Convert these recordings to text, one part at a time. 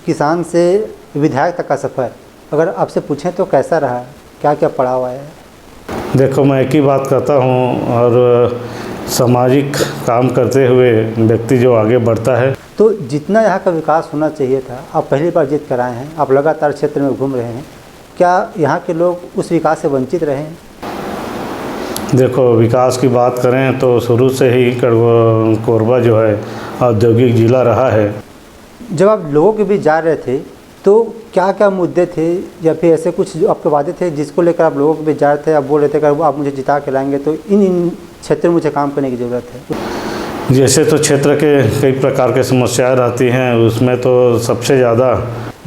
किसान से विधायक तक का सफ़र अगर आपसे पूछें तो कैसा रहा, क्या क्या पड़ा हुआ है? देखो, मैं एक ही बात करता हूँ और सामाजिक काम करते हुए व्यक्ति जो आगे बढ़ता है तो जितना यहाँ का विकास होना चाहिए था, आप पहली बार जीत कर आए हैं, आप लगातार क्षेत्र में घूम रहे हैं, क्या यहाँ के लोग उस विकास से वंचित रहे हैं? देखो, विकास की बात करें तो शुरू से ही कोरबा जो है औद्योगिक जिला रहा है। जब आप लोगों के बीच जा रहे थे तो क्या क्या मुद्दे थे या फिर ऐसे कुछ जो आपके वादे थे जिसको लेकर आप लोगों के बीच जा रहे थे, आप बोल रहे थे कि आप मुझे जिता के लाएंगे तो इन क्षेत्र में मुझे काम करने की ज़रूरत है? जैसे तो क्षेत्र के कई प्रकार के समस्याएं रहती हैं, उसमें तो सबसे ज़्यादा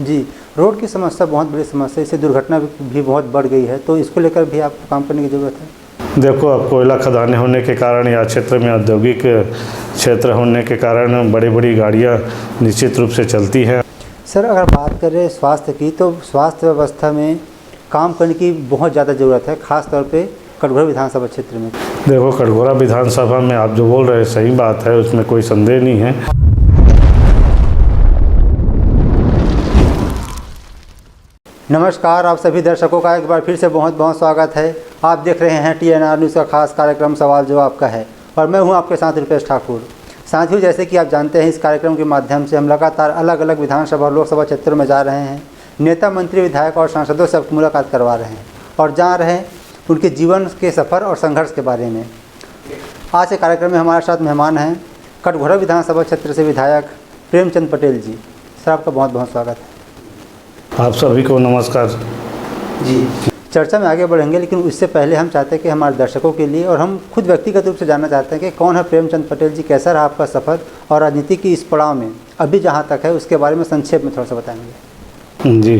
जी रोड की समस्या बहुत बड़ी समस्या है, इससे दुर्घटना भी बहुत बढ़ गई है, तो इसको लेकर भी आपको काम करने की ज़रूरत है। देखो, अब कोयला खदानें होने के कारण या क्षेत्र में औद्योगिक क्षेत्र होने के कारण बड़ी बड़ी गाड़ियां निश्चित रूप से चलती हैं। सर, अगर बात करें स्वास्थ्य की तो स्वास्थ्य व्यवस्था में काम करने की बहुत ज़्यादा ज़रूरत है, ख़ास तौर पे कटघोरा विधानसभा क्षेत्र में। देखो, कटघोरा विधानसभा में आप जो बोल रहे हैं सही बात है, उसमें कोई संदेह नहीं है। नमस्कार, आप सभी दर्शकों का एक बार फिर से बहुत बहुत स्वागत है। आप देख रहे हैं TNR न्यूज़ का खास कार्यक्रम सवाल जवाब का है और मैं हूं आपके साथ रुपेश ठाकुर। साथियों, जैसे कि आप जानते हैं, इस कार्यक्रम के माध्यम से हम लगातार अलग अलग विधानसभा और लोकसभा क्षेत्रों में जा रहे हैं, नेता, मंत्री, विधायक और सांसदों से मुलाकात करवा रहे हैं और जान रहे हैं उनके जीवन के सफ़र और संघर्ष के बारे में। आज के कार्यक्रम में हमारे साथ मेहमान हैं कटघोरा विधानसभा क्षेत्र से विधायक प्रेमचंद पटेल जी। सर, आपका बहुत बहुत स्वागत है। आप सभी को नमस्कार जी। चर्चा में आगे बढ़ेंगे, लेकिन उससे पहले हम चाहते हैं कि हमारे दर्शकों के लिए और हम खुद व्यक्तिगत रूप से जानना चाहते हैं कि कौन है प्रेमचंद पटेल जी, कैसा रहा आपका सफ़र और राजनीति की इस पड़ाव में अभी जहां तक है उसके बारे में संक्षेप में थोड़ा सा बताएंगे। जी।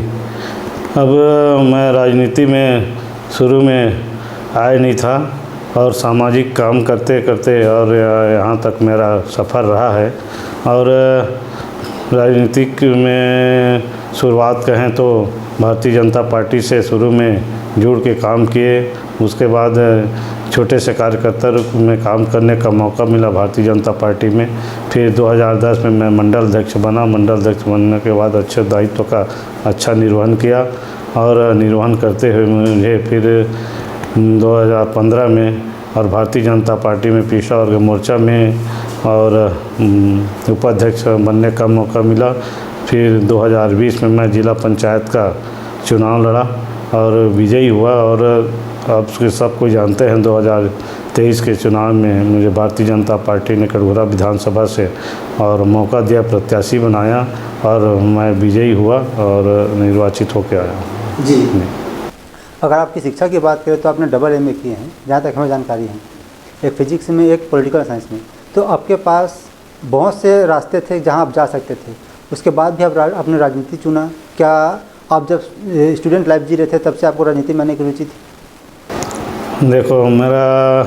अब मैं राजनीति में शुरू में आया नहीं था और सामाजिक काम करते करते और यहाँ तक मेरा सफ़र रहा है। और राजनीतिक में शुरुआत कहें तो भारतीय जनता पार्टी से शुरू में जुड़ के काम किए, उसके बाद छोटे से कार्यकर्ता में काम करने का मौका मिला भारतीय जनता पार्टी में। फिर 2010 में मैं मंडल अध्यक्ष बना। मंडल अध्यक्ष बनने के बाद अच्छे दायित्व का अच्छा निर्वहन किया और निर्वहन करते हुए मुझे फिर 2015 में और भारतीय जनता पार्टी में पिछड़ा वर्ग मोर्चा में और उपाध्यक्ष बनने का मौका मिला। फिर 2020 में मैं जिला पंचायत का चुनाव लड़ा और विजयी हुआ और आप सबको जानते हैं 2023 के चुनाव में मुझे भारतीय जनता पार्टी ने कटघोरा विधानसभा से और मौका दिया, प्रत्याशी बनाया और मैं विजयी हुआ और निर्वाचित होकर आया। जी। अगर आपकी शिक्षा की बात करें तो आपने डबल MA किए हैं, जहाँ तक हमें जानकारी है, एक फिजिक्स में एक पॉलिटिकल साइंस में। तो आपके पास बहुत से रास्ते थे जहाँ आप जा सकते थे, उसके बाद भी आपने राजनीति चुना। क्या आप जब स्टूडेंट लाइफ जी रहे थे तब से आपको राजनीति में आने की रुचि थी? देखो, मेरा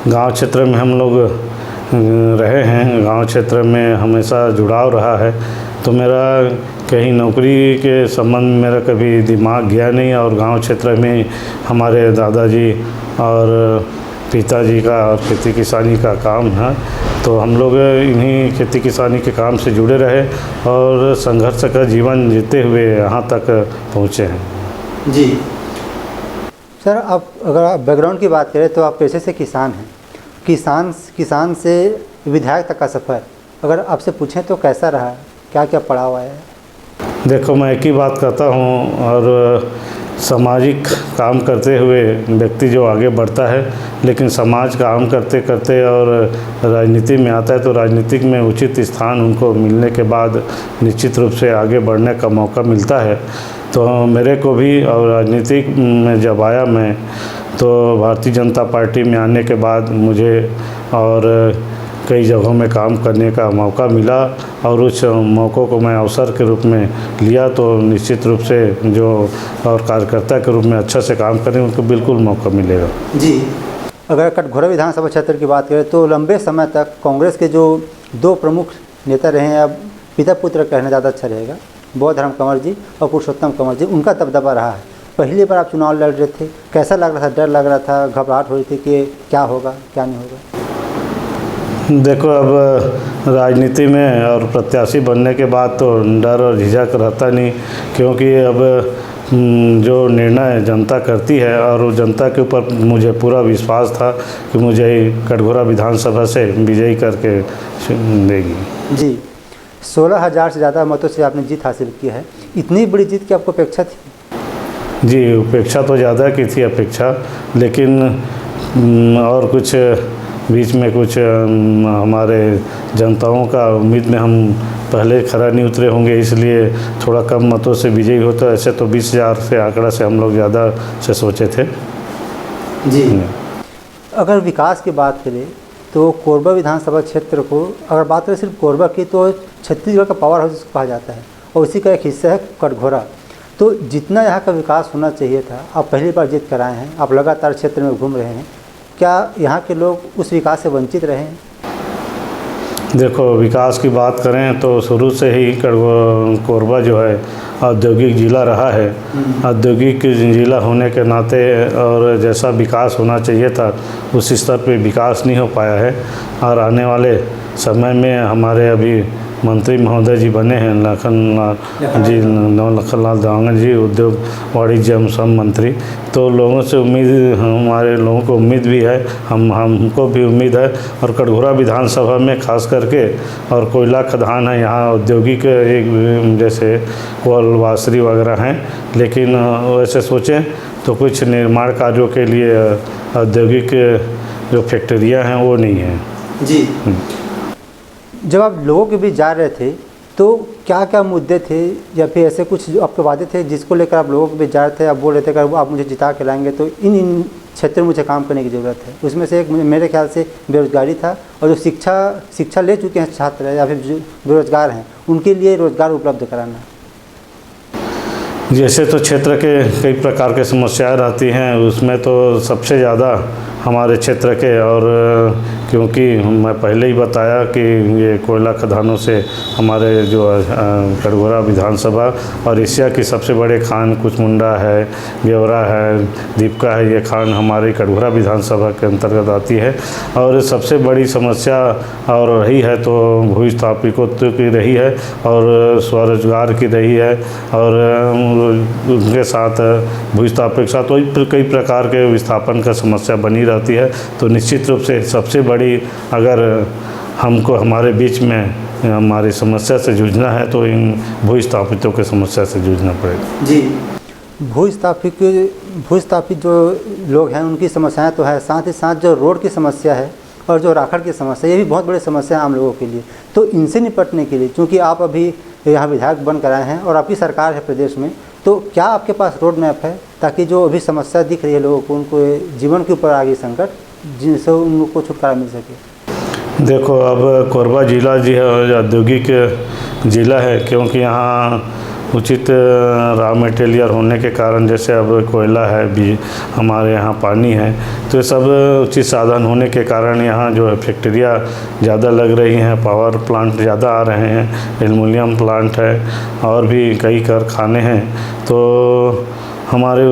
गांव क्षेत्र में हम लोग रहे हैं, गांव क्षेत्र में हमेशा जुड़ाव रहा है, तो मेरा कहीं नौकरी के संबंध में मेरा कभी दिमाग गया नहीं। और गांव क्षेत्र में हमारे दादाजी और पिताजी का और खेती किसानी का काम है, तो हम लोग इन्हीं खेती किसानी के काम से जुड़े रहे और संघर्ष का जीवन जीते हुए यहाँ तक पहुँचे हैं। जी। सर, आप अगर आप बैकग्राउंड की बात करें तो आप पेशे से किसान हैं। किसान से विधायक तक का सफ़र अगर आपसे पूछें तो कैसा रहा, क्या क्या पड़ा हुआ है? देखो, मैं एक ही बात करता हूँ और सामाजिक काम करते हुए व्यक्ति जो आगे बढ़ता है, लेकिन समाज काम करते करते और राजनीति में आता है तो राजनीतिक में उचित स्थान उनको मिलने के बाद निश्चित रूप से आगे बढ़ने का मौका मिलता है। तो मेरे को भी और राजनीतिक में जब आया मैं, तो भारतीय जनता पार्टी में आने के बाद मुझे और कई जगहों में काम करने का मौका मिला और उस मौक़ों को मैं अवसर के रूप में लिया, तो निश्चित रूप से जो और कार्यकर्ता के रूप में अच्छा से काम करें उनको बिल्कुल मौका मिलेगा। जी। अगर कटघोरा विधानसभा क्षेत्र की बात करें तो लंबे समय तक कांग्रेस के जो दो प्रमुख नेता रहे हैं, अब पिता पुत्र कहना ज़्यादा अच्छा रहेगा, बौद्धराम कंवर जी और पुरुषोत्तम कंवर जी, उनका दबदबा रहा है। पहली बार आप चुनाव लड़ रहे थे, कैसा लग रहा था? डर लग रहा था, घबराहट हो रही थी कि क्या होगा क्या नहीं होगा? देखो, अब राजनीति में और प्रत्याशी बनने के बाद तो डर और झिझक रहता नहीं, क्योंकि अब जो निर्णय जनता करती है और वो जनता के ऊपर मुझे पूरा विश्वास था कि मुझे कटघोरा विधानसभा से विजयी करके देगी। जी, 16,000 से ज़्यादा मतों से आपने जीत हासिल की है। इतनी बड़ी जीत की आपको अपेक्षा थी? जी, उपेक्षा तो ज़्यादा की थी अपेक्षा, लेकिन और कुछ बीच में कुछ हमारे जनताओं का उम्मीद में हम पहले खरा नहीं उतरे होंगे, इसलिए थोड़ा कम मतों से विजयी होता। ऐसे तो 20,000 से आंकड़ा से हम लोग ज़्यादा से सोचे थे। जी, अगर विकास की बात करें तो कोरबा विधानसभा क्षेत्र को, अगर बात करें सिर्फ कोरबा की, तो छत्तीसगढ़ का पावर हाउस कहा जाता है और उसी का एक हिस्सा है कटघोरा। तो जितना यहाँ का विकास होना चाहिए था, आप पहली बार जीत कर आए हैं, आप लगातार क्षेत्र में घूम रहे हैं, क्या यहाँ के लोग उस विकास से वंचित रहे हैं? देखो, विकास की बात करें तो शुरू से ही कोरबा जो है औद्योगिक ज़िला रहा है। औद्योगिक ज़िला होने के नाते और जैसा विकास होना चाहिए था उस स्तर पे विकास नहीं हो पाया है। और आने वाले समय में हमारे अभी मंत्री महोदय जी बने हैं, लखनलाल जी, लखनलाल देवांगन जी, उद्योग वाणिज्य एवं श्रम मंत्री। तो लोगों से उम्मीद, हमारे लोगों को उम्मीद भी है, हमको भी उम्मीद है। और कटघोरा विधानसभा में खास करके, और कोयला खदान है यहाँ, औद्योगिक एक जैसे कोलवासरी वगैरह हैं, लेकिन वैसे सोचें तो कुछ निर्माण कार्यों के लिए औद्योगिक जो फैक्ट्रियाँ हैं वो नहीं हैं। जी, जब आप लोगों के बीच जा रहे थे तो क्या क्या मुद्दे थे या फिर ऐसे कुछ जो आपके वादे थे जिसको लेकर आप लोगों के बीच जा रहे थे? आप बोल रहे थे कि आप मुझे जिता के लाएंगे तो इन क्षेत्र में मुझे काम करने की ज़रूरत है। उसमें से एक मेरे ख्याल से बेरोजगारी था, और जो शिक्षा ले चुके हैं छात्र या फिर जो बेरोजगार हैं उनके लिए रोज़गार उपलब्ध कराना। जैसे तो क्षेत्र के कई प्रकार के समस्याएं रहती हैं, उसमें तो सबसे ज़्यादा हमारे क्षेत्र के, और क्योंकि मैं पहले ही बताया कि ये कोयला खदानों से हमारे जो कटघोरा विधानसभा और एशिया की सबसे बड़े खान कुचमुंडा है, ब्यौरा है, दीपका है, ये खान हमारे कटघोरा विधानसभा के अंतर्गत आती है। और सबसे बड़ी समस्या और रही है तो भूस्थापिकों की रही है और स्वरोजगार की रही है, और उनके साथ भूस्थापिक के साथ कई प्रकार के विस्थापन का समस्या बनी रहती है। तो निश्चित रूप से सबसे बड़ी, अगर हमको हमारे बीच में हमारी समस्या से जूझना है तो इन भूस्थापितों के समस्या से जूझना पड़ेगा। जी, भूस्थापित जो लोग हैं उनकी समस्याएं तो है, साथ ही साथ जो रोड की समस्या है और जो राखड़ की समस्या, ये भी बहुत बड़ी समस्या है आम लोगों के लिए। तो इनसे निपटने के लिए, क्योंकि आप अभी यहाँ विधायक बन कर आए हैं और आपकी सरकार है प्रदेश में, तो क्या आपके पास रोड मैप है ताकि जो अभी समस्या दिख रही है लोगों को, उनको जीवन के ऊपर आ गई संकट, जिनसे उनको छुटकारा मिल सके? देखो, अब कोरबा ज़िला जी है औद्योगिक ज़िला है, क्योंकि यहाँ उचित रॉ मटेरियल होने के कारण, जैसे अब कोयला है भी, हमारे यहाँ पानी है, तो ये सब उचित साधन होने के कारण यहाँ जो है फैक्ट्रियाँ ज़्यादा लग रही हैं, पावर प्लांट ज़्यादा आ रहे हैं, एल्युमिनियम प्लांट है और भी कई कारखाने हैं। तो हमारे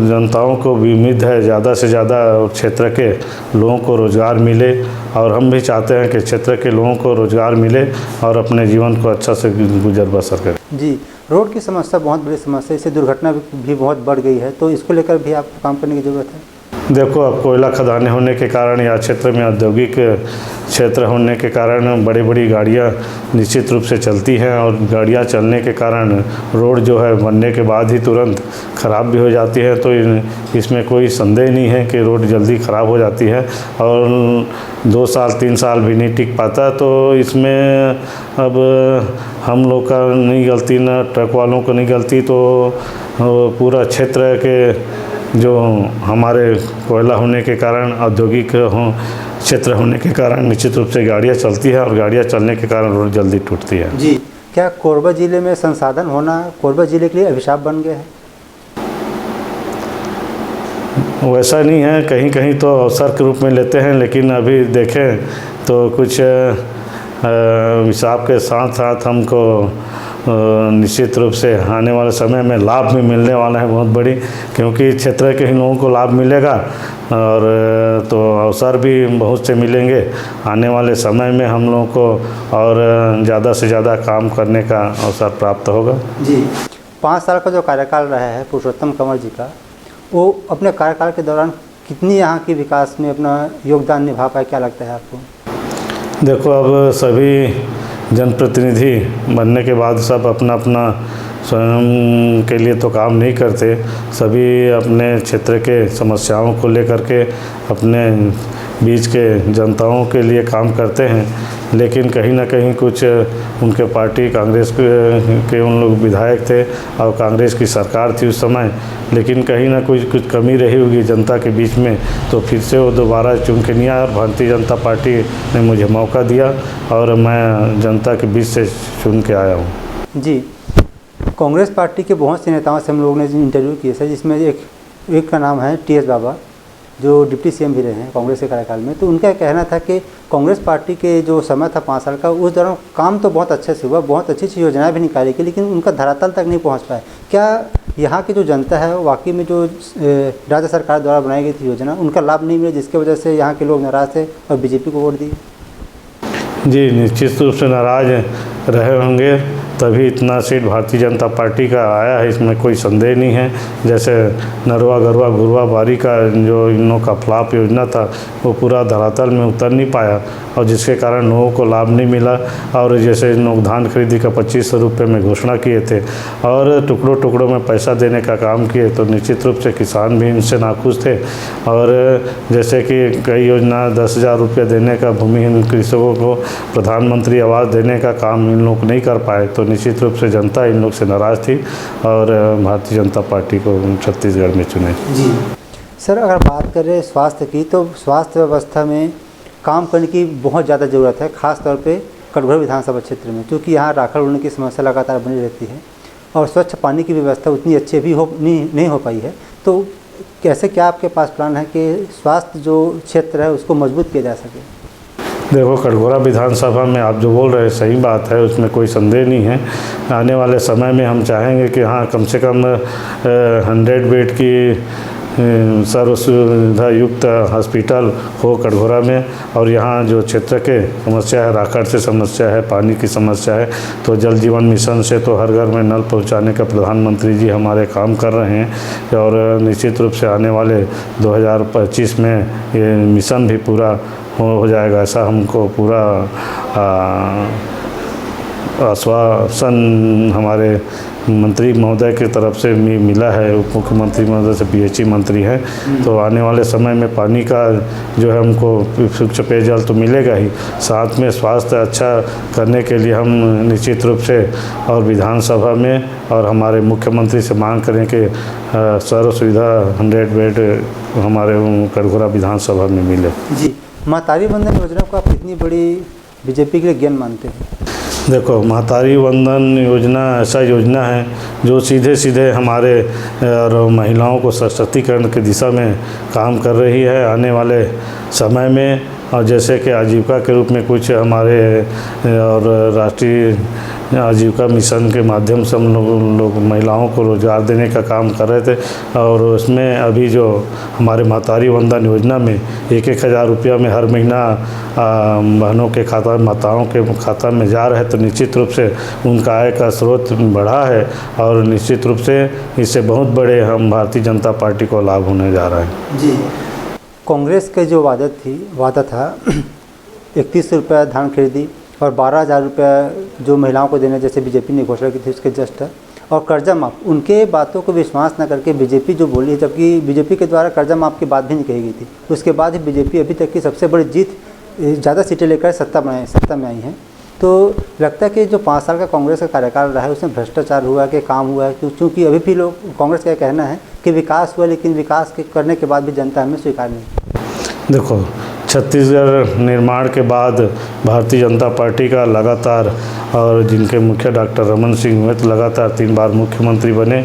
जनताओं को भी उम्मीद है ज़्यादा से ज़्यादा क्षेत्र के लोगों को रोज़गार मिले, और हम भी चाहते हैं कि क्षेत्र के लोगों को रोज़गार मिले और अपने जीवन को अच्छा से गुजर बसर करें। जी, रोड की समस्या बहुत बड़ी समस्या है, इससे दुर्घटना भी बहुत बढ़ गई है, तो इसको लेकर भी आपको काम करने की ज़रूरत है। देखो, अब कोयला खदानें होने के कारण या क्षेत्र में औद्योगिक क्षेत्र होने के कारण बड़ी बड़ी गाड़ियां निश्चित रूप से चलती हैं, और गाड़ियां चलने के कारण रोड जो है बनने के बाद ही तुरंत ख़राब भी हो जाती है। तो इसमें कोई संदेह नहीं है कि रोड जल्दी ख़राब हो जाती है और 2 साल 3 साल भी नहीं टिक पाता। तो इसमें अब हम लोग का नहीं गलती, ना ट्रक वालों को नहीं गलती, तो पूरा क्षेत्र के जो हमारे कोयला होने के कारण, औद्योगिक क्षेत्र होने के कारण निश्चित रूप से गाड़ियाँ चलती है, और गाड़ियाँ चलने के कारण रोड जल्दी टूटती है। जी, क्या कोरबा ज़िले में संसाधन होना कोरबा ज़िले के लिए अभिशाप बन गया है? वैसा नहीं है, कहीं कहीं तो अवसर के रूप में लेते हैं, लेकिन अभी देखें तो कुछ हिसाब के साथ साथ हमको निश्चित रूप से आने वाले समय में लाभ भी मिलने वाला है बहुत बड़ी, क्योंकि क्षेत्र के ही लोगों को लाभ मिलेगा और तो अवसर भी बहुत से मिलेंगे आने वाले समय में हम लोगों को, और ज़्यादा से ज़्यादा काम करने का अवसर प्राप्त होगा। जी, 5 साल का जो कार्यकाल रहा है पुरुषोत्तम कंवर जी का, वो अपने कार्यकाल के दौरान कितनी यहाँ की विकास में अपना योगदान निभा पाए, क्या लगता है आपको? देखो, अब सभी जनप्रतिनिधि बनने के बाद सब अपना अपना स्वयं के लिए तो काम नहीं करते, सभी अपने क्षेत्र के समस्याओं को लेकर के अपने बीच के जनताओं के लिए काम करते हैं, लेकिन कहीं ना कहीं कुछ उनके पार्टी कांग्रेस के उन लोग विधायक थे और कांग्रेस की सरकार थी उस समय, लेकिन कहीं ना कुछ कमी रही होगी जनता के बीच में, तो फिर से वो दोबारा चुन के नहीं आया और भारतीय जनता पार्टी ने मुझे मौका दिया और मैं जनता के बीच से चुन के आया हूँ। जी, कांग्रेस पार्टी के बहुत से नेताओं से हम लोगों ने इंटरव्यू किए थे, जिसमें एक का नाम है टीएस बाबा, जो डिप्टी सीएम भी रहे हैं कांग्रेस के कार्यकाल में। तो उनका कहना था कि कांग्रेस पार्टी के जो समय था 5 साल का, उस दौरान काम तो बहुत अच्छे से हुआ, बहुत अच्छी अच्छी योजनाएं भी निकाली गई, लेकिन उनका धरातल तक नहीं पहुंच पाए। क्या यहाँ की जो जनता है वाकई में जो राज्य सरकार द्वारा बनाई गई थी योजना, उनका लाभ नहीं मिला, जिसकी वजह से यहाँ के लोग नाराज़ थे और बीजेपी को वोट दिए? जी, निश्चित रूप से नाराज रहे होंगे, तभी इतना सीट भारतीय जनता पार्टी का आया है, इसमें कोई संदेह नहीं है। जैसे नरवा गरवा गुरवा बारी का जो इन लोगों का फ्लॉप योजना था, वो पूरा धरातल में उतर नहीं पाया और जिसके कारण लोगों को लाभ नहीं मिला। और जैसे इन लोग धान खरीदी का 2500 रुपये में घोषणा किए थे और टुकड़ों टुकड़ों में पैसा देने का काम किए, तो निश्चित रूप से किसान भी इनसे नाखुश थे। और जैसे कि कई योजना 10,000 रुपये देने का भूमिहीन कृषकों को प्रधानमंत्री आवास देने का काम इन लोग नहीं कर पाए, तो निश्चित रूप से जनता इन लोग से नाराज़ थी और भारतीय जनता पार्टी को छत्तीसगढ़ में चुने। जी सर, अगर बात करें स्वास्थ्य की, तो स्वास्थ्य व्यवस्था में काम करने की बहुत ज़्यादा ज़रूरत है, ख़ास तौर पे कटघोरा विधानसभा क्षेत्र में, क्योंकि यहाँ राखड़ उड़ने की समस्या लगातार बनी रहती है और स्वच्छ पानी की व्यवस्था उतनी अच्छी भी नहीं हो पाई है। तो कैसे, क्या आपके पास प्लान है कि स्वास्थ्य जो क्षेत्र है उसको मजबूत किया जा सके? देखो, कटघोरा विधानसभा में आप जो बोल रहे हैं सही बात है, उसमें कोई संदेह नहीं है। आने वाले समय में हम चाहेंगे कि हाँ, कम से कम 100 बेड की सर्व सुविधा युक्त हॉस्पिटल हो कटघोरा में। और यहाँ जो क्षेत्र के समस्या है, राखड़ से समस्या है, पानी की समस्या है, तो जल जीवन मिशन से तो हर घर में नल पहुँचाने का प्रधानमंत्री जी हमारे काम कर रहे हैं और निश्चित रूप से आने वाले 2025 में ये मिशन भी पूरा हो जाएगा, ऐसा हमको पूरा आश्वासन हमारे मंत्री महोदय की तरफ से मिला है। उप मुख्यमंत्री महोदय से पीएचई मंत्री हैं, तो आने वाले समय में पानी का जो है हमको स्वच्छ पेयजल तो मिलेगा ही, साथ में स्वास्थ्य अच्छा करने के लिए हम निश्चित रूप से और विधानसभा में और हमारे मुख्यमंत्री से मांग करें कि सर्व सुविधा 100 बेड हमारे कटघोरा विधानसभा में मिले। जी, महतारी वंदन योजना को आप कितनी बड़ी बीजेपी के लिए ज्ञान मानते हैं? देखो, महतारी वंदन योजना ऐसा योजना है जो सीधे सीधे हमारे और महिलाओं को सशक्तिकरण की दिशा में काम कर रही है आने वाले समय में। और जैसे कि आजीविका के रूप में कुछ हमारे और राष्ट्रीय आजीविका मिशन के माध्यम से हम लोग महिलाओं को रोज़गार देने का काम कर रहे थे, और उसमें अभी जो हमारे महतारी वंदन योजना में 1,000 रुपया में हर महीना बहनों के खाता, माताओं के खाता में जा रहे हैं, तो निश्चित रूप से उनका आय का स्रोत बढ़ा है और निश्चित रूप से इससे बहुत बड़े हम भारतीय जनता पार्टी को लाभ होने जा रहा है। जी, कांग्रेस के जो वादा था 3100 रुपया धान खरीदी और 12,000 रुपया जो महिलाओं को देने जैसे बीजेपी ने घोषणा की थी उसके जस्ट, और कर्जा माफ, उनके बातों को विश्वास न करके बीजेपी जो बोली है, जबकि बीजेपी के द्वारा कर्जा माफ की बात भी नहीं कही गई थी। उसके बाद ही बीजेपी अभी तक की सबसे बड़ी जीत, ज़्यादा सीटें लेकर सत्ता में आई हैं। तो लगता है कि जो 5 साल का कांग्रेस का कार्यकाल रहा है उसमें भ्रष्टाचार हुआ कि काम हुआ है, क्योंकि अभी भी लोग, कांग्रेस का कहना है कि विकास हुआ, लेकिन विकास के करने के बाद भी जनता हमें स्वीकार नहीं। देखो, छत्तीसगढ़ निर्माण के बाद भारतीय जनता पार्टी का लगातार और जिनके मुखिया डॉक्टर रमन सिंह हुए तो लगातार 3 बार मुख्यमंत्री बने।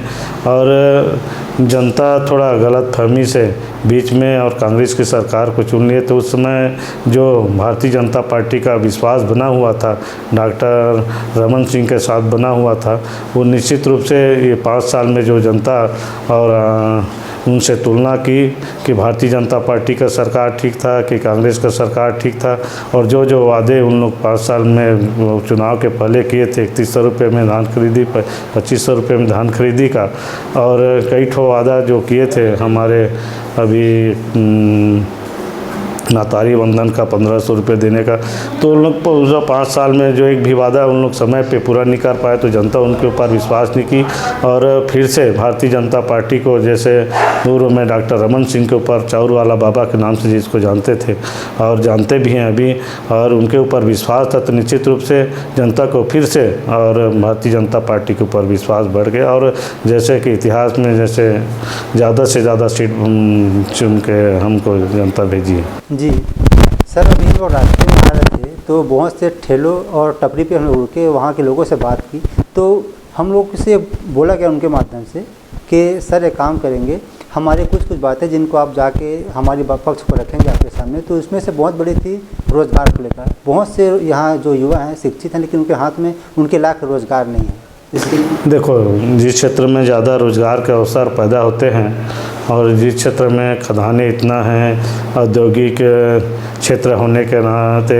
और जनता थोड़ा गलतफहमी से बीच में और कांग्रेस की सरकार को चुन लिए, तो उस समय जो भारतीय जनता पार्टी का विश्वास बना हुआ था, डॉक्टर रमन सिंह के साथ बना हुआ था, वो निश्चित रूप से ये 5 साल में जो जनता और उनसे तुलना की कि भारतीय जनता पार्टी का सरकार ठीक था कि कांग्रेस का सरकार ठीक था। और जो जो वादे उन लोग 5 साल में चुनाव के पहले किए थे, 3100 रुपये में धान खरीदी, 2500 रुपये में धान खरीदी का, और कई ठो वादा जो किए थे हमारे अभी नातारी बंधन का 1500 रुपये देने का, तो उन लोग 5 साल में जो एक भी वादा उन लोग समय पे पूरा नहीं कर पाए, तो जनता उनके ऊपर विश्वास नहीं की। और फिर से भारतीय जनता पार्टी को, जैसे पूर्व में डॉक्टर रमन सिंह के ऊपर चाउर वाला बाबा के नाम से जिसको जानते थे और जानते भी हैं अभी, और उनके ऊपर विश्वास था, तो निश्चित रूप से जनता को फिर से और भारतीय जनता पार्टी के ऊपर विश्वास बढ़ गया। और जैसे कि इतिहास में जैसे ज़्यादा से ज़्यादा सीट चुन के हमको जनता भेजी है। जी सर, अभी हम लोग रास्ते में आ रहे थे तो बहुत से ठेलों और टपरी पे हम लोग रुके, वहाँ के लोगों से बात की, तो हम लोग से बोला गया उनके माध्यम से कि सर एक काम करेंगे, हमारे कुछ बातें जिनको आप जाके हमारी पक्ष को रखेंगे आपके सामने। तो उसमें से बहुत बड़ी थी रोज़गार को लेकर। बहुत से यहाँ जो युवा हैं शिक्षित हैं, लेकिन उनके हाथ में उनके लायक रोज़गार नहीं है। देखो, जिस क्षेत्र में ज़्यादा रोज़गार के अवसर पैदा होते हैं और जिस क्षेत्र में खदानें इतना हैं, औद्योगिक क्षेत्र होने के नाते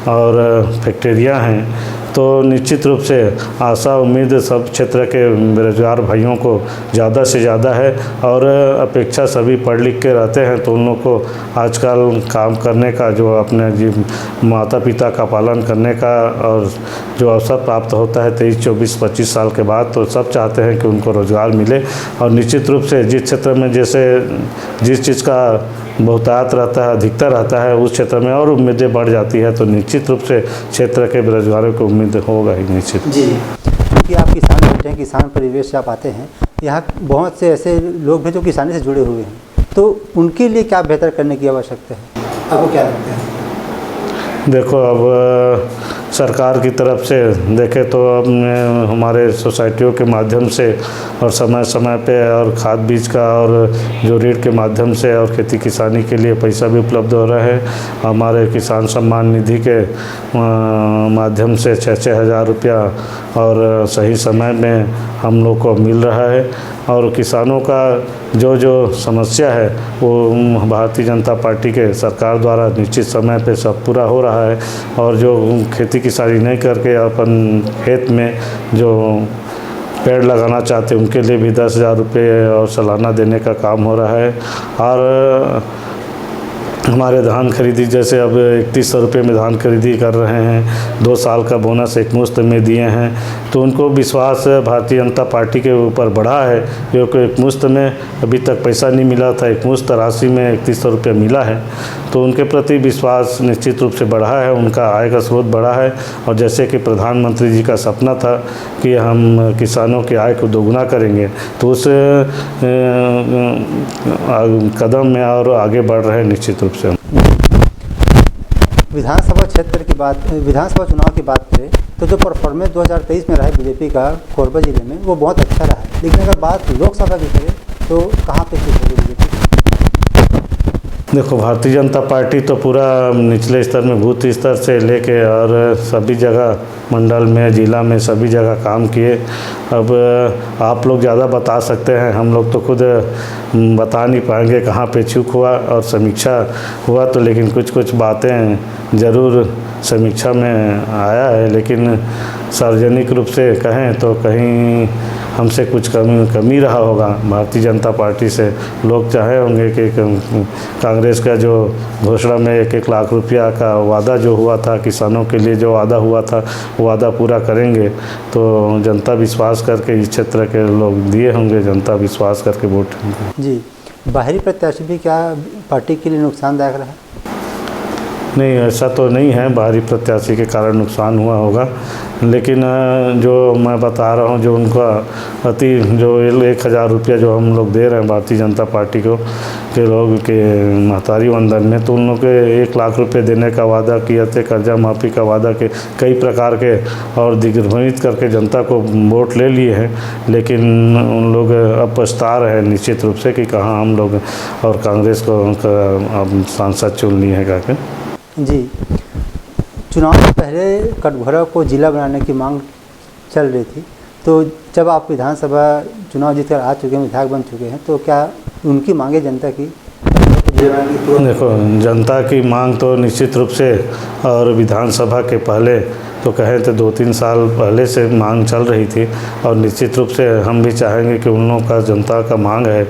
और फैक्ट्रियाँ हैं, तो निश्चित रूप से आशा उम्मीद सब क्षेत्र के बेरोजगार भाइयों को ज़्यादा से ज़्यादा है। और अपेक्षा सभी पढ़ लिख के रहते हैं, तो उन लोग को आजकल काम करने का, जो अपने माता पिता का पालन करने का और जो अवसर प्राप्त होता है 23, 24, 25 साल के बाद, तो सब चाहते हैं कि उनको रोज़गार मिले। और निश्चित रूप से जिस क्षेत्र में जैसे जिस चीज़ का बहुतायत रहता है, अधिकता रहता है, उस क्षेत्र में और उम्मीदें बढ़ जाती है, तो निश्चित रूप से क्षेत्र के बेरोजगारों को उम्मीद होगा ही निश्चित। जी, क्योंकि आप किसान बैठे हैं, किसान परिवेश से आप आते हैं, यहाँ बहुत से ऐसे लोग हैं जो किसानी से जुड़े हुए हैं, तो उनके लिए क्या बेहतर करने की आवश्यकता है, आपको क्या लगता है? देखो, अब सरकार की तरफ से देखें तो अब हमारे सोसाइटियों के माध्यम से और समय समय पे और खाद बीज का और जो ऋण के माध्यम से और खेती किसानी के लिए पैसा भी उपलब्ध हो रहा है। हमारे किसान सम्मान निधि के माध्यम से 6-6 हज़ार रुपया और सही समय में हम लोग को मिल रहा है। और किसानों का जो जो समस्या है वो भारतीय जनता पार्टी के सरकार द्वारा निश्चित समय पे सब पूरा हो रहा है। और जो खेती किसानी नहीं करके अपन खेत में जो पेड़ लगाना चाहते हैं उनके लिए भी 10,000 रुपये और सालाना देने का काम हो रहा है। और हमारे धान खरीदी, जैसे अब 3100 रुपये में धान खरीदी कर रहे हैं, 2 साल का बोनस एक मुश्त में दिए हैं, तो उनको विश्वास भारतीय जनता पार्टी के ऊपर बढ़ा है, क्योंकि एक मुश्त में अभी तक पैसा नहीं मिला था, एक मुश्त राशि में 3100 रुपये मिला है, तो उनके प्रति विश्वास निश्चित रूप से बढ़ा है, उनका आय का स्रोत बढ़ा है। और जैसे कि प्रधानमंत्री जी का सपना था कि हम किसानों की आय को दोगुना करेंगे, तो उस कदम में और आगे बढ़ रहे हैं निश्चित रूप से। विधानसभा क्षेत्र की बात, विधानसभा चुनाव की बात करें तो जो परफॉर्मेंस 2023 में रहा है बीजेपी का कोरबा जिले में, वो बहुत अच्छा रहा है। लेकिन अगर बात लोकसभा की करें तो कहाँ पे चुप होगी बीजेपी? देखो, भारतीय जनता पार्टी तो पूरा निचले स्तर में, बूथ स्तर से लेके और सभी जगह, मंडल में, जिला में, सभी जगह काम किए। अब आप लोग ज़्यादा बता सकते हैं, हम लोग तो खुद बता नहीं पाएंगे कहाँ पे चूक हुआ और समीक्षा हुआ तो, लेकिन कुछ बातें ज़रूर समीक्षा में आया है। लेकिन सार्वजनिक रूप से कहें तो कहीं हमसे कुछ कमी रहा होगा भारतीय जनता पार्टी से। लोग चाहे होंगे कि कांग्रेस का जो घोषणा में 1-1 लाख रुपया का वादा जो हुआ था, किसानों के लिए जो वादा हुआ था, वो वादा पूरा करेंगे, तो जनता विश्वास करके इस क्षेत्र के लोग दिए होंगे, जनता विश्वास करके वोट देंगे। जी, बाहरी प्रत्याशी भी क्या पार्टी के लिए नुकसानदायक रहा? नहीं, ऐसा तो नहीं है बाहरी प्रत्याशी के कारण नुकसान हुआ होगा, लेकिन जो मैं बता रहा हूँ, जो उनका जो 1,000 रुपया जो हम लोग दे रहे हैं भारतीय जनता पार्टी को के लोग के महतारी वंदन में, तो उन लोग के 1 लाख रुपये देने का वादा किए थे, कर्जा माफ़ी का वादा के कई प्रकार के, और दिग्भ्रमित करके जनता को वोट ले लिए हैं। लेकिन उन लोग अब पछता रहे हैं निश्चित रूप से कि कहाँ हम लोग और कांग्रेस को अब सांसद चुन लिए हैं करके। जी, चुनाव से पहले कटघोरा को जिला बनाने की मांग चल रही थी, तो जब आप विधानसभा चुनाव जीतकर आ चुके हैं, विधायक बन चुके हैं, तो क्या उनकी मांगे जनता की? देखो, जनता की मांग तो निश्चित रूप से, और विधानसभा के पहले तो कहें तो 2-3 साल पहले से मांग चल रही थी, और निश्चित रूप से हम भी चाहेंगे कि उन लोगों का जनता का मांग है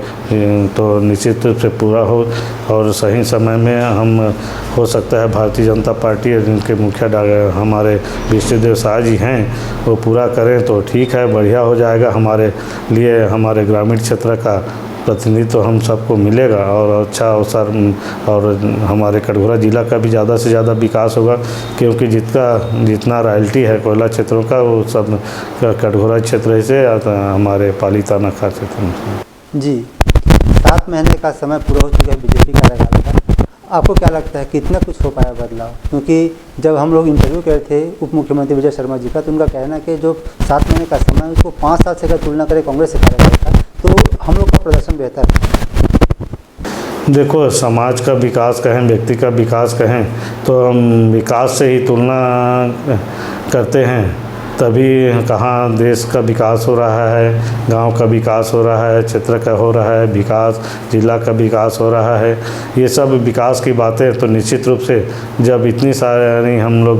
तो निश्चित रूप से पूरा हो, और सही समय में हम हो सकता है भारतीय जनता पार्टी जिनके मुखिया हमारे विष्णुदेव शाह जी हैं वो पूरा करें तो ठीक है, बढ़िया हो जाएगा हमारे लिए। हमारे ग्रामीण क्षेत्र का प्रतिनिधित्व हम सबको मिलेगा और अच्छा अवसर, और हमारे कटघोरा ज़िला का भी ज़्यादा से ज़्यादा विकास होगा, क्योंकि जितना रॉयल्टी है कोयला क्षेत्रों का वो सब कटघोरा क्षेत्र से हमारे पाली तानाखा क्षेत्र में। जी, 7 महीने का समय पूरा हो चुका है बीजेपी कार्यकाल का। आपको क्या लगता है कितना कुछ हो पाया बदलाव? क्योंकि जब हम लोग इंटरव्यू कर रहे थे उप मुख्यमंत्री विजय शर्मा जी का, तो उनका कहना है कि जो 7 महीने का समय उसको 5 साल से अगर तुलना करें कांग्रेस से कार्यकाल का, तो हम लोग का प्रदर्शन बेहतर है। देखो, समाज का विकास कहें, व्यक्ति का विकास कहें, तो हम विकास से ही तुलना करते हैं, तभी कहाँ देश का विकास हो रहा है, गांव का विकास हो रहा है, क्षेत्र का हो रहा है विकास, जिला का विकास हो रहा है। ये सब विकास की बातें तो निश्चित रूप से जब इतनी सारी हम लोग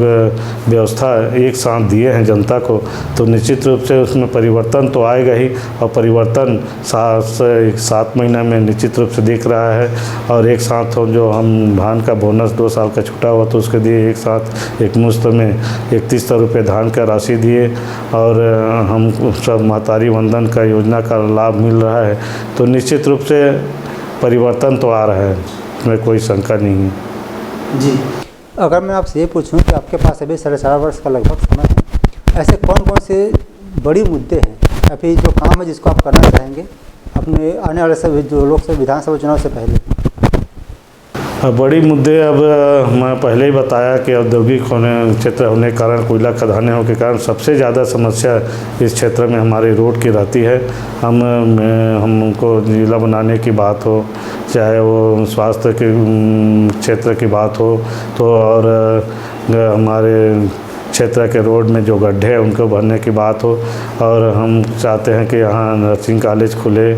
व्यवस्था एक साथ दिए हैं जनता को, तो निश्चित रूप से उसमें परिवर्तन तो आएगा ही, और परिवर्तन 7 महीना में निश्चित रूप से दिख रहा है। और एक साथ हो जो हम धान का बोनस 2 साल का छूटा हुआ तो उसके दिए एक साथ एक मुश्त में 3100 रुपये धान का राशि दिए, और हम सब महतारी वंदन का योजना का लाभ मिल रहा है, तो निश्चित रूप से परिवर्तन तो आ रहा है, इसमें कोई शंका नहीं है। जी, अगर मैं आपसे ये पूछूं कि आपके पास अभी 4.5 वर्ष का लगभग समय है, ऐसे कौन कौन से बड़ी मुद्दे हैं अभी जो काम है जिसको आप करना चाहेंगे अपने आने वाले सब जो लोकसभा विधानसभा चुनाव से पहले? बड़ी मुद्दे, अब मैं पहले ही बताया कि औद्योगिक क्षेत्र होने के कारण, कोयला खदानें होने के कारण सबसे ज़्यादा समस्या इस क्षेत्र में हमारी रोड की रहती है। हमको जिला बनाने की बात हो, चाहे वो स्वास्थ्य के क्षेत्र की बात हो, तो और हमारे क्षेत्र के रोड में जो गड्ढे हैं उनको भरने की बात हो, और हम चाहते हैं कि यहाँ नर्सिंग कॉलेज खुले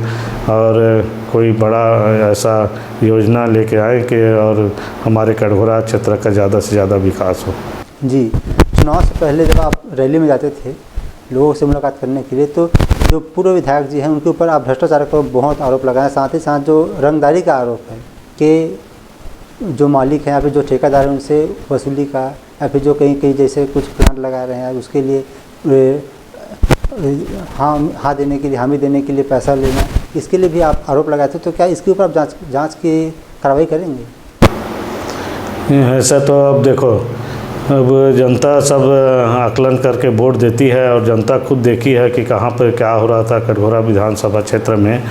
और कोई बड़ा ऐसा योजना लेके आए कि और हमारे कटघोरा क्षेत्र का ज़्यादा से ज़्यादा विकास हो। जी, चुनाव से पहले जब आप रैली में जाते थे लोगों से मुलाकात करने के लिए, तो जो पूर्व विधायक जी हैं उनके ऊपर आप भ्रष्टाचार का बहुत आरोप लगाए, साथ ही साथ जो रंगदारी का आरोप है कि जो मालिक हैं या फिर जो ठेकेदार हैं उनसे वसूली का, या फिर जो कहीं जैसे कुछ प्लांट लगा रहे हैं उसके लिए हाँ देने के लिए, हामी देने के लिए पैसा लेना, इसके लिए भी आप आरोप लगाए थे। तो क्या इसके ऊपर आप जांच की कार्रवाई करेंगे? ऐसा तो अब देखो, अब जनता सब आकलन करके वोट देती है, और जनता खुद देखी है कि कहाँ पर क्या हो रहा था कटघोरा विधानसभा क्षेत्र में।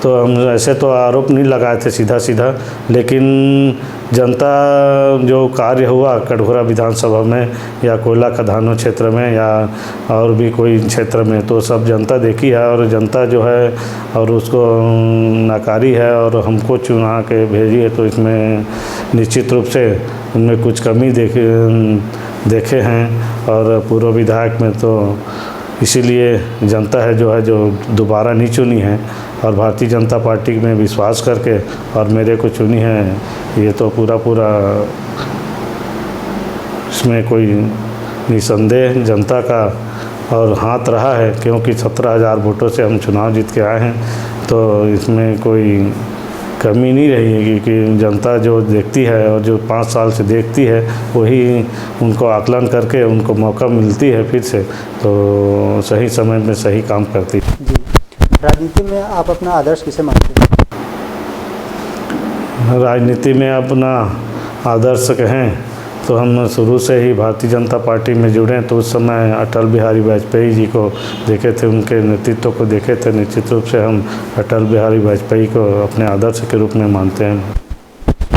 तो हम ऐसे तो आरोप नहीं लगाए थे सीधा, लेकिन जनता जो कार्य हुआ कटघोरा विधानसभा में या कोयला खदानों क्षेत्र में या और भी कोई क्षेत्र में, तो सब जनता देखी है, और जनता जो है और उसको नकारी है और हमको चुना के भेजी है। तो इसमें निश्चित रूप से उनमें कुछ कमी देखे हैं, और पूर्व विधायक में तो इसीलिए जनता है जो दोबारा नहीं चुनी है, और भारतीय जनता पार्टी में विश्वास करके और मेरे को चुनी है। ये तो पूरा इसमें कोई निसंदेह जनता का और हाथ रहा है, क्योंकि 17,000 वोटों से हम चुनाव जीत के आए हैं, तो इसमें कोई कमी नहीं रही कि जनता जो देखती है और जो 5 साल से देखती है वही उनको आकलन करके उनको मौका मिलती है फिर से, तो सही समय में सही काम करती है। जी, राजनीति में आप अपना आदर्श किसे मानते हैं? राजनीति में अपना आदर्श कहें तो हम शुरू से ही भारतीय जनता पार्टी में जुड़े, तो उस समय अटल बिहारी वाजपेयी जी को देखे थे, उनके नेतृत्व को देखे थे। निश्चित रूप से हम अटल बिहारी वाजपेयी को अपने आदर्श के रूप में मानते हैं।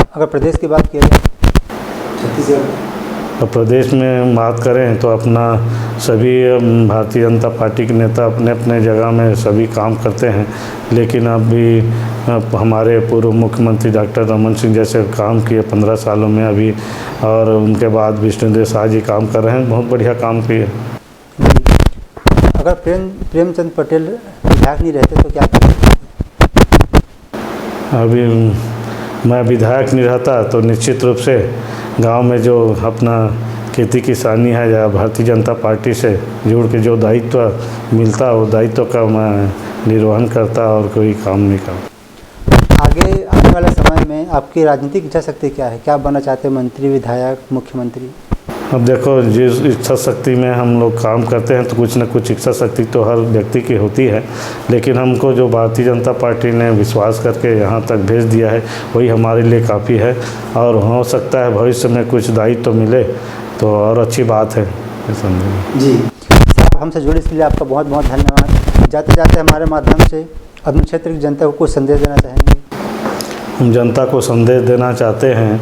अगर प्रदेश की बात की जाए छत्तीसगढ़, और प्रदेश में बात करें तो अपना सभी भारतीय जनता पार्टी के नेता अपने अपने जगह में सभी काम करते हैं, लेकिन अभी हमारे पूर्व मुख्यमंत्री डॉक्टर रमन सिंह जैसे काम किए 15 सालों में अभी, और उनके बाद विष्णुदेव साय जी काम कर रहे हैं, बहुत बढ़िया काम किए। अगर प्रेमचंद पटेल विधायक नहीं रहते तो क्या करते? अभी मैं विधायक नहीं रहता तो निश्चित रूप से गांव में जो अपना खेती किसानी है या भारतीय जनता पार्टी से जुड़ के जो दायित्व मिलता वो दायित्व का मैं निर्वहन करता और कोई काम नहीं करता। आने वाले समय में आपकी राजनीतिक इच्छा शक्ति क्या है? क्या बनना चाहते हैं? मंत्री, विधायक, मुख्यमंत्री? अब देखो, जिस इच्छा शक्ति में हम लोग काम करते हैं तो कुछ न कुछ इच्छा शक्ति तो हर व्यक्ति की होती है, लेकिन हमको जो भारतीय जनता पार्टी ने विश्वास करके यहाँ तक भेज दिया है वही हमारे लिए काफ़ी है, और हो सकता है भविष्य में कुछ दायित्व तो मिले तो और अच्छी बात है। जी साहब, हमसे जुड़े इसके लिए आपका बहुत बहुत धन्यवाद। जाते जाते हमारे माध्यम से अपने क्षेत्र की जनता को कुछ संदेश देना चाहेंगे? हम जनता को संदेश देना चाहते हैं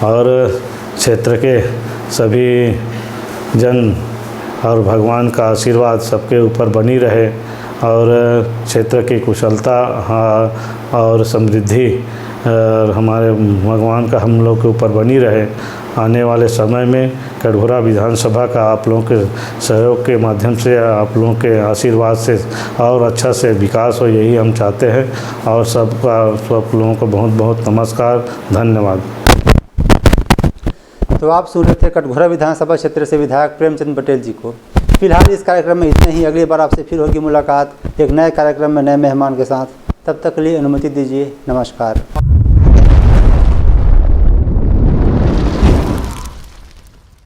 और क्षेत्र के सभी जन और भगवान का आशीर्वाद सबके ऊपर बनी रहे, और क्षेत्र की कुशलता और समृद्धि हमारे भगवान का हम लोग के ऊपर बनी रहे। आने वाले समय में कटघोरा विधानसभा का आप लोगों के सहयोग के माध्यम से, आप लोगों के आशीर्वाद से और अच्छा से विकास हो, यही हम चाहते हैं। और सब लोगों को बहुत बहुत नमस्कार, धन्यवाद। तो आप सुन रहे थे कटघोरा विधानसभा क्षेत्र से विधायक प्रेमचंद पटेल जी को। फिलहाल इस कार्यक्रम में इतना ही। अगली बार आपसे फिर होगी मुलाकात एक नए कार्यक्रम में नए मेहमान के साथ। तब तक के लिए अनुमति दीजिए। नमस्कार।